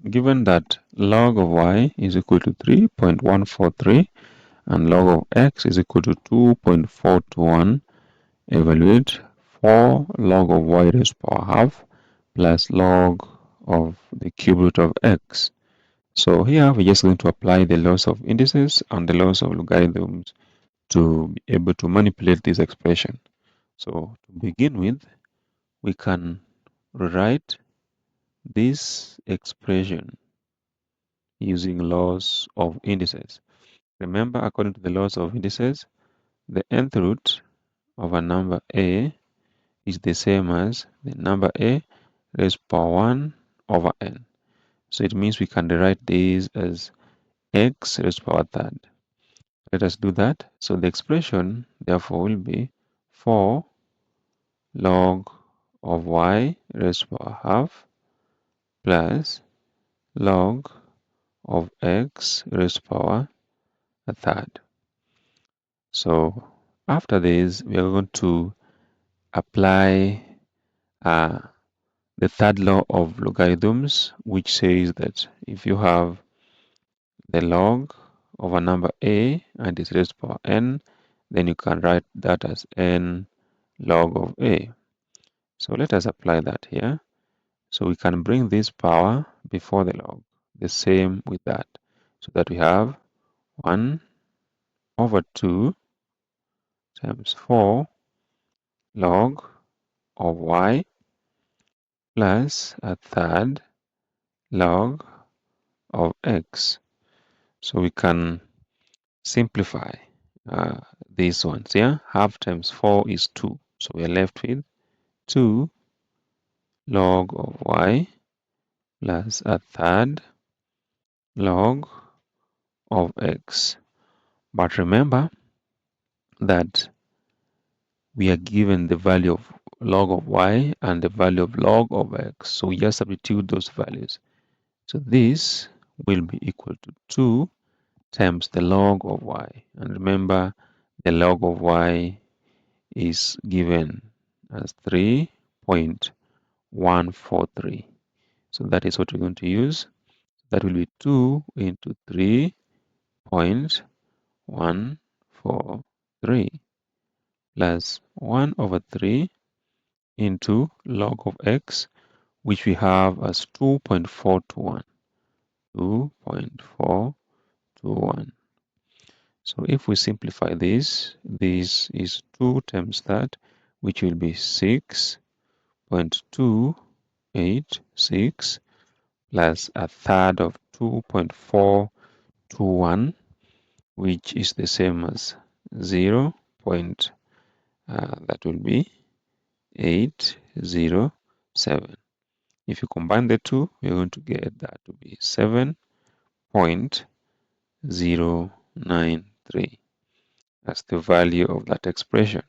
given that log of y is equal to 3.143 and log of x is equal to 2.421, evaluate 4 log of y raised to power half plus log of the cube root of x. So here we're just going to apply the laws of indices and the laws of logarithms to be able to manipulate this expression. So to begin with, we can rewrite this expression using laws of indices. Remember, according to the laws of indices, the nth root of a number a is the same as the number a raised to power 1 over n. So it means we can rewrite this as x raised to power third. Let us do that. So the expression therefore will be 4 log of y raised to power half plus log of x raised to power a third. So after this, we are going to apply the third law of logarithms, which says that if you have the log of a number a and it's raised to power n, then you can write that as n log of a. So let us apply that here. So we can bring this power before the log, the same with that, so that we have 1 over 2 times 4 log of y plus a third log of x. So we can simplify these ones here. Half times 4 is 2. So we are left with 2 log of y plus a third log of x. But remember that we are given the value of log of y and the value of log of x. So we just substitute those values. So this will be equal to 2 times the log of y. And remember, the log of y is given as 3.143. So that is what we're going to use. That will be 2 into 3.143 plus 1 over 3 into log of x, which we have as 2.421. 2.421. So if we simplify this, this is 2 times that, which will be 6.286 plus a third of 2.421, which is the same as 0. That will be 807. If you combine the two, we're going to get that to be 7.093. That's the value of that expression.